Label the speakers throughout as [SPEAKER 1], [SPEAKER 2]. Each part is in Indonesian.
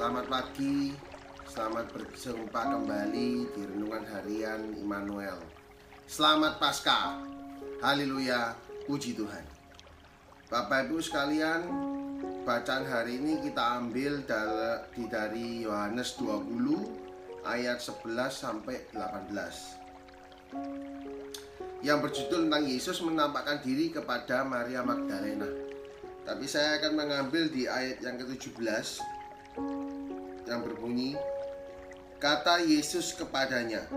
[SPEAKER 1] Selamat pagi, selamat berjumpa kembali di Renungan Harian Immanuel. Selamat Paskah, haleluya, puji Tuhan. Bapak Ibu sekalian, bacaan hari ini kita ambil dari Yohanes 20 ayat 11 sampai 18 yang berjudul tentang Yesus menampakkan diri kepada Maria Magdalena. Tapi saya akan mengambil di ayat yang ke-17 yang berbunyi, kata Yesus kepadanya,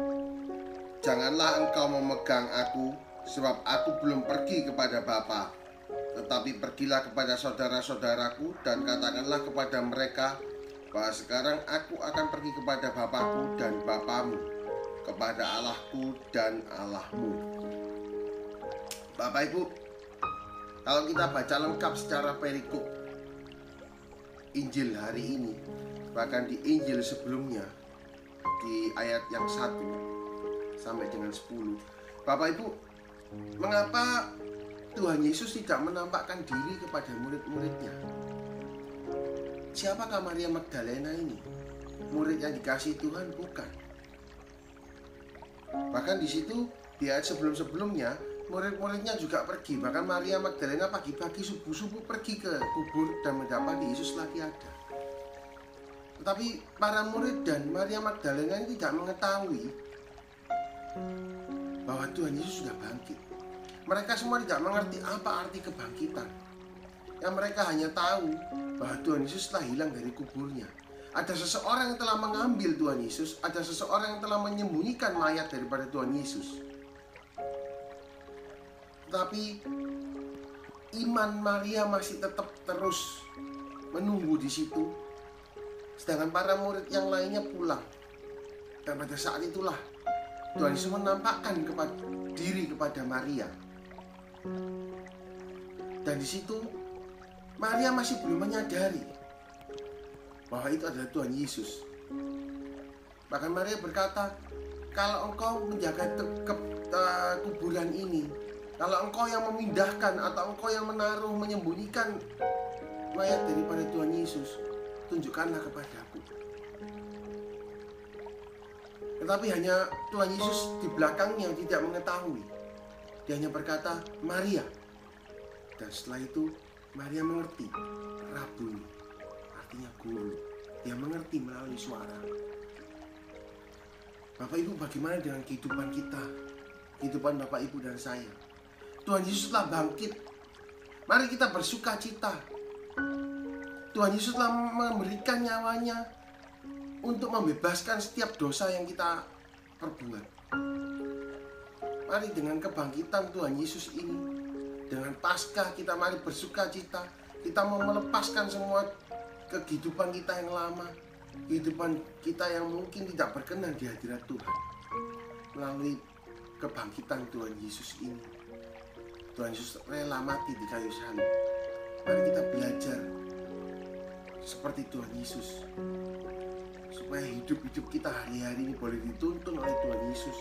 [SPEAKER 1] janganlah engkau memegang aku, sebab aku belum pergi kepada Bapa. Tetapi pergilah kepada saudara-saudaraku dan katakanlah kepada mereka bahwa sekarang aku akan pergi kepada Bapakku dan Bapamu, kepada Allahku dan Allahmu. Bapak Ibu, kalau kita baca lengkap secara perikop Injil hari ini, bahkan di Injil sebelumnya, di ayat yang 1 sampai dengan 10, Bapak Ibu, mengapa Tuhan Yesus tidak menampakkan diri kepada murid-muridnya? Siapakah Maria Magdalena ini? Murid yang dikasihi Tuhan? Bukan. Bahkan di situ, di ayat sebelum-sebelumnya, murid-muridnya juga pergi. Bahkan Maria Magdalena pagi-pagi subuh-subuh pergi ke kubur dan mendapati Yesus lagi ada. Tetapi para murid dan Maria Magdalena ini tidak mengetahui bahwa Tuhan Yesus sudah bangkit. Mereka semua tidak mengerti apa arti kebangkitan. Yang mereka hanya tahu bahwa Tuhan Yesus telah hilang dari kuburnya. Ada seseorang yang telah mengambil Tuhan Yesus, ada seseorang yang telah menyembunyikan mayat daripada Tuhan Yesus. Tetapi iman Maria masih tetap terus menunggu di situ. Sedangkan para murid yang lainnya pulang. Dan pada saat itulah Tuhan Yesus menampakkan diri kepada Maria. Dan di situ Maria masih belum menyadari bahwa itu adalah Tuhan Yesus. Bahkan Maria berkata, kalau engkau menjaga kuburan ini, kalau engkau yang memindahkan atau engkau yang menaruh, menyembunyikan mayat daripada Tuhan Yesus, tunjukkanlah kepadaku. Tetapi hanya Tuhan Yesus di belakangnya tidak mengetahui. Dia hanya berkata, Maria. Dan setelah itu Maria mengerti, Rabuni, artinya guru. Dia mengerti melalui suara. Bapak Ibu, bagaimana dengan kehidupan kita? Kehidupan Bapak Ibu dan saya. Tuhan Yesus telah bangkit. Mari kita bersuka cita. Tuhan Yesus telah memberikan nyawanya untuk membebaskan setiap dosa yang kita perbuat. Mari dengan kebangkitan Tuhan Yesus ini, dengan Paskah kita mari bersuka cita. Kita mau melepaskan semua kehidupan kita yang lama, kehidupan kita yang mungkin tidak berkenan di hadirat Tuhan. Melalui kebangkitan Tuhan Yesus ini, Tuhan Yesus rela mati di kayu salib. Mari kita belajar seperti Tuhan Yesus, supaya hidup-hidup kita hari-hari ini boleh dituntun oleh Tuhan Yesus.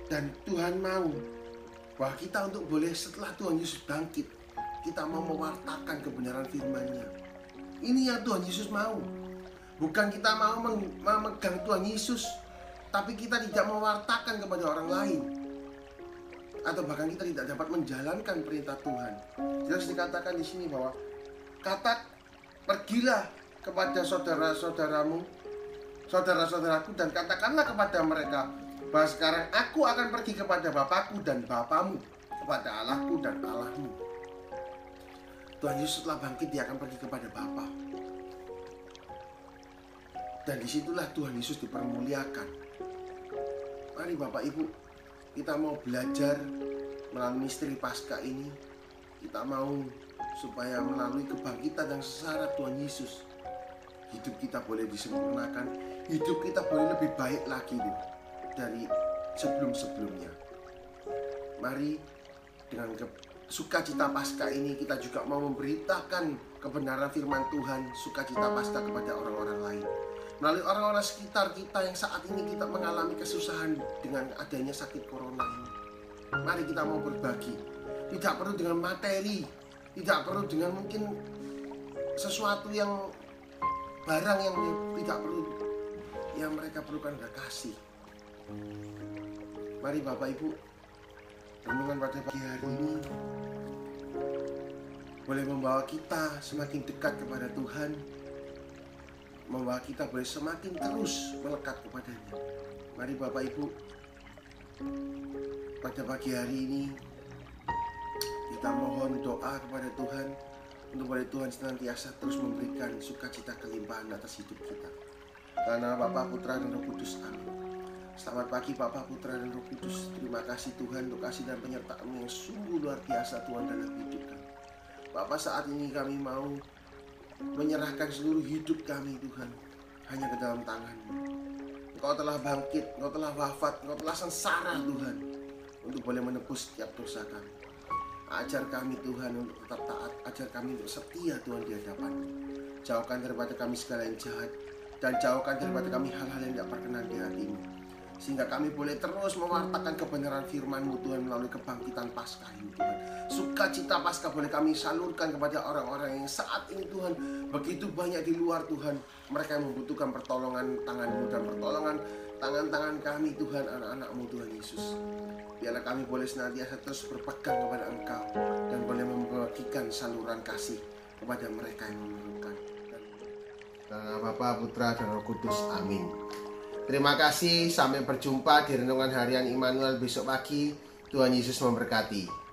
[SPEAKER 1] Dan Tuhan mau bahwa kita untuk boleh setelah Tuhan Yesus bangkit, kita mau mewartakan kebenaran firman-Nya. Ini yang Tuhan Yesus mau. Bukan kita mau memegang Tuhan Yesus, tapi kita tidak mewartakan kepada orang lain. Atau bahkan kita tidak dapat menjalankan perintah Tuhan. Jelas dikatakan di sini bahwa pergilah kepada saudara-saudaramu, saudara-saudaraku, dan katakanlah kepada mereka bahwa sekarang aku akan pergi kepada Bapakku dan Bapamu, kepada Allahku dan Allahmu. Tuhan Yesus telah bangkit, dia akan pergi kepada Bapa. Dan disitulah Tuhan Yesus dipermuliakan. Mari Bapak Ibu, kita mau belajar melalui misteri Paskah ini. Kita mau supaya melalui kebangkitan yang sesara Tuhan Yesus, hidup kita boleh disempurnakan, hidup kita boleh lebih baik lagi dari sebelum-sebelumnya. Mari dengan sukacita Paskah ini kita juga mau memberitakan kebenaran firman Tuhan, sukacita Paskah kepada orang-orang lain. Melalui orang-orang sekitar kita yang saat ini kita mengalami kesusahan dengan adanya sakit corona ini. Mari kita mau berbagi. Tidak perlu dengan materi, tidak perlu dengan mungkin sesuatu yang barang yang tidak perlu, yang mereka perlukan adalah kasih. Mari Bapak Ibu, renungan pada pagi hari ini boleh membawa kita semakin dekat kepada Tuhan, membawa kita boleh semakin terus melekat kepadanya. Mari Bapak Ibu, pada pagi hari ini kita mohon doa kepada Tuhan untuk boleh Tuhan senantiasa terus memberikan sukacita kelimpahan atas hidup kita. Karena Bapa, Putra, dan Roh Kudus, amin. Selamat pagi Bapa, Putra, dan Roh Kudus. Terima kasih Tuhan untuk kasih dan penyertaan yang sungguh luar biasa Tuhan dalam hidup kami. Bapa, saat ini kami mau menyerahkan seluruh hidup kami Tuhan hanya ke dalam tangan-Mu. Engkau telah bangkit, Engkau telah wafat, Engkau telah sengsara Tuhan untuk boleh menebus setiap dosa kami. Ajar kami Tuhan untuk tetap taat, ajar kami untuk setia Tuhan di hadapan-Mu. Jauhkan daripada kami segala yang jahat, dan jauhkan daripada kami hal-hal yang tidak berkenan di hati-Mu, sehingga kami boleh terus mewartakan kebenaran firman-Mu Tuhan melalui kebangkitan Paskah ini Tuhan. Sukacita Paskah boleh kami salurkan kepada orang-orang yang saat ini Tuhan begitu banyak di luar Tuhan, mereka yang membutuhkan pertolongan tangan-Mu dan pertolongan tangan-tangan kami Tuhan, anak-anak-Mu Tuhan Yesus. Biarlah kami boleh senantiasa terus berpegang kepada Engkau dan boleh membagikan saluran kasih kepada mereka yang memerlukan. Karena Bapa, Putra, dan Roh Kudus, amin. Terima kasih, sampai berjumpa di Renungan Harian Immanuel besok pagi. Tuhan Yesus memberkati.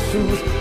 [SPEAKER 1] Yesus